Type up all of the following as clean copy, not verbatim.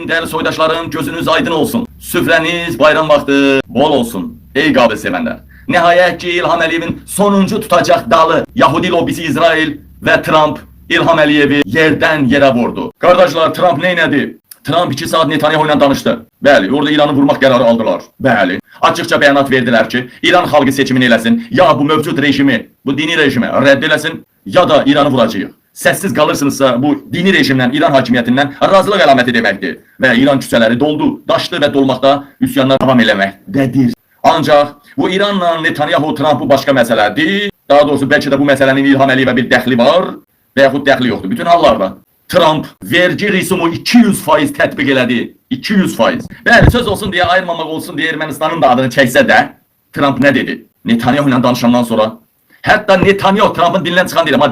değerli soydaşlarım, gözünüz aydın olsun. Süfreniz bayram vakti bol olsun. Ey qabı sevənlər. Nihayet ki İlham Əliyevin sonuncu tutacak dalı Yahudi lobisi İsrail ve Trump İlham Əliyev'i yerden yere vurdu. Kardeşler, Trump neynədi? Trump 2 saat Netanyahu ile danıştı. Bəli, orada İran'ı vurmaq qərarı aldılar. Bəli. Açıkça bəyanat verdiler ki, İran xalqı seçimini eləsin, ya bu mövcud rejimi, bu dini rejimi rədd eləsin, ya da İran'ı vuracağıq. Sessiz kalırsınızsa bu dini rejimden, İran hakimiyyətindən razılıq əlaməti deməkdir. Və İran küçələri doldu, daşdı və dolmaqda üsyanlar davam eləməkdədir. Ancaq bu İranla Netanyahu, Trump'u başqa məsələdir. Daha doğrusu bəlkə də bu məsələnin İlham Əliyevə bir dəxli var və yaxud dəxli yoxdur. Bütün hallarda Trump vergi risumu 200% tətbiq elədi. 200%. Bəli, söz olsun deyə, ayırmamaq olsun deyə Ermənistanın da adını çəksə də Trump nə dedi? Netanyahu ilə danışandan sonra hətta Netanyahu, Trump'ın dilindən çıxan deyil, amma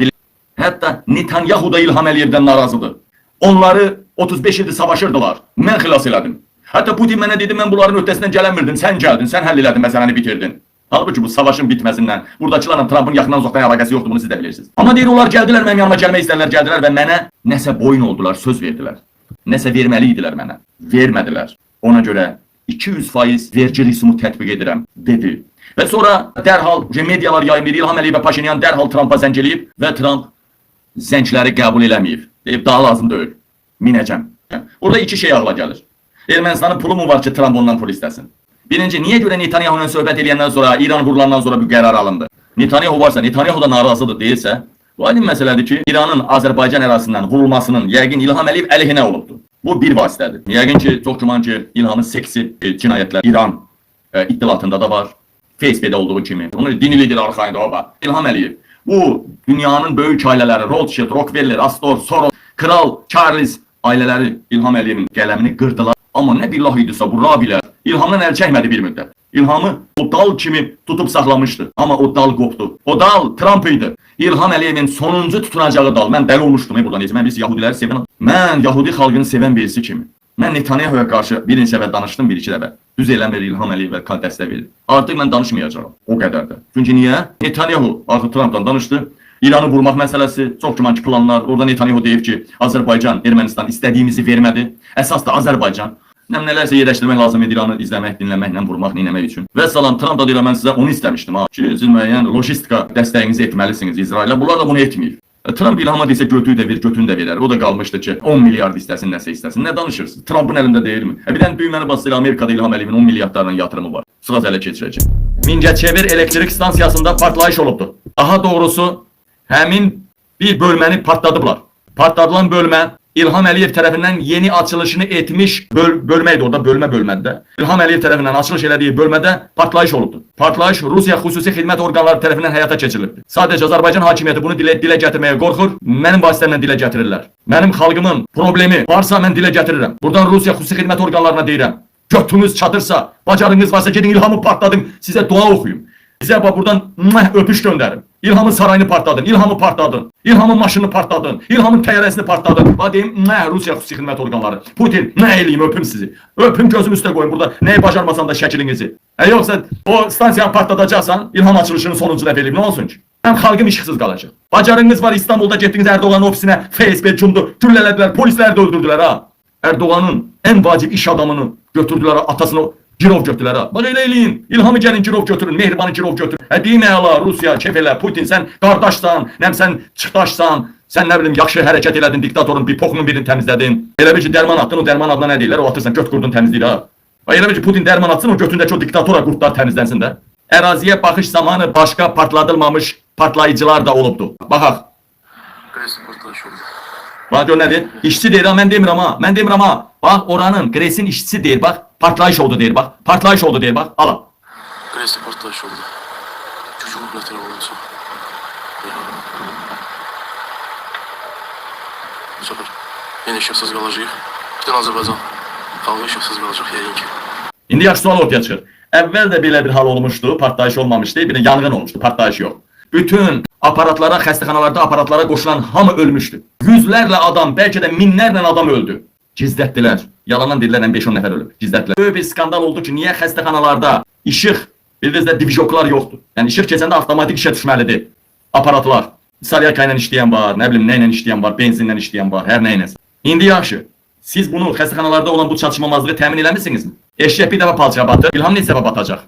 hətta Netanyahu da İlham Əliyevdən narazıdır. Onları 35 ildir savaşırdılar. Mən xilas elədim. Hətta Putin mənə dedi, mən bunların öhdəsindən gələnmirdim. Sən gəldin, sən həll elədin, məsələni bitirdin. Halbuki bu savaşın bitməsindən, buradakılarla Trump'ın yaxından uzaqdan əlaqəsi yoxdur, bunu siz də bilirsiniz. Amma deyir, onlar gəldilər, mənim yanıma gəlmək istədilər, gəldilər və mənə nəsə boyun oldular, söz verdilər. Nəsə verməli idilər mənə. Vermədilər. Ona görə 200% vergi risumu tətbiq edirəm, dedi. Və sonra dərhal medialar yayımlayır, İlham Əliyev və Paşinyan dərhal Trump'a zəng eləyib və Trump zəngləri qəbul eləməyib. Deyib, daha lazım deyil, minəcəm. Orada iki şey ağla gəlir. Ermənistanın pulu mu var ki, Trump ondan pul istəsin? Birinci, niyə görə Netanyahu ilə söhbət eləyəndən sonra, İran vurulandan sonra bu qərar alındı? Netanyahu varsa, Netanyahu da narazıdır deyilsə, bu aydın məsələdir ki, İranın Azərbaycan ərazisindən vurulmasının yəqin İlham Əliyev əleyhinə olubdur. Bu bir vasitədir. Yəqin ki, çox güman ki, İlhamın seksi cinayətlər İran ittilatında da var. Facebook'da olduğu kimi. Onu dini lider arxayında oba. İlham Əliyev. Bu dünyanın böyük ailələri, Rothschild, Rockefeller, Astor, Soros, Kral, Charles ailələri İlham Əliyevin qələmini qırdılar. Amma nə billah idisə bu Rabilər İlhamdan əl çəkmədi bir müddət. İlhamı o dal kimi tutub saxlamışdı. Amma o dal qopdu. O dal Trump idi. İlham Əliyevin sonuncu tutunacağı dal. Mən dəli olmuşdum buradan. Mən biz Yahudiləri sevən. Mən Yahudi xalqını sevən birisi kimi. Mən Netanyahu'ya qarşı birinci dəfə danışdım, bir iki dəfə. Düz eləmir İlham Əliyevə dəstək verir. Artıq mən danışmayacağam. O qədər də. Çünki niyə? Netanyahu artıq Trump'dan danışdı. İranı vurmaq məsələsi, çox güman ki planlar. Orada Netanyahu deyib ki, Azərbaycan, Ermənistan istədiyimizi vermədi. Əsas da Azərbaycan. Nələrsə yerləşdirmək lazım idi İranı izləmək, dinləməklə, vurmaq, dinləmək üçün. Və salam, Trump da deyir, mən sizə onu istəmişdim. Ki, siz müəyyən lojistika dəstəyinizi etməlisiniz İsrailə. Bunlar da bunu etməyib. Trump İlhama desə götüyü də ver, götünü də verər. O da qalmışdı ki, 10 milyard istəsin, nəsə istəsin. Nə danışırsınız? Trump'ın əlində deyilmi? Bir dənə düyməni basıyla Amerikada İlham Əliyevin 10 milyardlarla yatırımı var. Sıraz ələ keçirəcək. Mingəçevir elektrik stansiyasında partlayış olubdu. Daha doğrusu, həmin bir bölməni partladıblar. Partladılan bölmə İlham Əliyev tərəfindən yeni açılışını etmiş bölməydi, orada bölmədi də. İlham Əliyev tərəfindən açılış elədiyi bölmədə partlayış olubdu. Partlayış Rusiya xüsusi xidmət orqanları tərəfindən həyata keçirilibdi. Sadəcə Azərbaycan hakimiyyəti bunu dilə gətirməyə qorxur, mənim vasitəmlə dilə gətirirlər. Mənim xalqımın problemi varsa mən dilə gətirirəm. Buradan Rusiya xüsusi xidmət orqanlarına deyirəm. Götünüz çatırsa, bacarınız varsa gedin İlhamı partladın, sizə dua oxuyum. Sizə buradan öpüş göndərim. İlhamın sarayını partladın, İlhamı partladın, İlhamın maşını partladın, İlhamın təyyarəsini partladın. Deyim, Rusiya xüsusi xidmət orqanları. Putin, nə eləyim, öpüm sizi. Öpüm gözüm üstə qoyun burada, nəyi bacarmasan da şəklinizi. Yoxsa o stansiyanı partladacaqsan, İlham açılışının sonuncu dəfə eləyim, nə olsun ki? Həm xalqım işıqsız qalacaq. Bacarınız var, İstanbulda getdiniz Erdoğan'ın ofisinə, Facebook cumdu, güllələdilər, polislər də öldürdülər ha. Erdoğan'ın ən vacib iş adamını götürdülər, atasını girov götürürlər ha. Bax elə eləyin. İlhamı gəlin girov götürün, Mehribanı girov götürün. Deyim əla, Rusiya, Kefələ, Putin, sən qardaşsan, sən çıxdaşsan, sən nə bilim yaxşı hərəkət elədin, diktatorun bir poxunun birini təmizlədin. Elə bir ki dərman atdın, o dərman adına nə deyirlər, o atırsan, göt qurdun təmizləyir ha. Elə bir ki Putin dərman atsın, o götündəki o diktatora qurtlar təmizlənsin də. Əraziyə baxış zamanı başqa partladılmamış partlayıcılar da olubdu. Baxaq. Bax gör nədir? İşçi deyir ha, mən demirəm ha, mən demirəm ha. Bax oranın, Qresin işçisi deyir, bax. Partlayış oldu deyir, bax. Partlayış oldu deyir, bax. Alın. Qresdə partlayış oldu. Çocuğun nətər oldu. Bu səfər yenə işıqsız qalacaq. Bütün Azərbaycan xalqı işıqsız qalacaq yəqin ki. İndi yaxşı sual ortaya çıxır. Əvvəl də belə bir hal olmuşdu, partlayış olmamışdı, bir də yanğın olmuşdu, partlayış yox. Bütün aparatlara, xəstəxanalarda aparatlara qoşulan hamı ölmüşdü. Yüzlərlə adam, bəlkə də minlərlə adam öldü. Gizlətdilər. Yalandan dedilər, 5-10 nəfər ölüb. Gizlətdilər. Böyük bir skandal oldu ki, niyə xəstəxanalarda işıq, bildiniz də divizoklar yoxdur. Yəni işıq keçəndə avtomatik işə düşməlidir. Aparatlar. Saryaka ilə işləyən var, nə bilim nə ilə işləyən var, benzinlə işləyən var, hər nə ilə. İndi yaxşı. Siz bunu xəstəxanalarda olan bu çatışmamazlığı təmin eləmisinizmi? Eşek bir dəfə palçığa batır, İlham neçə dəfə batacaq?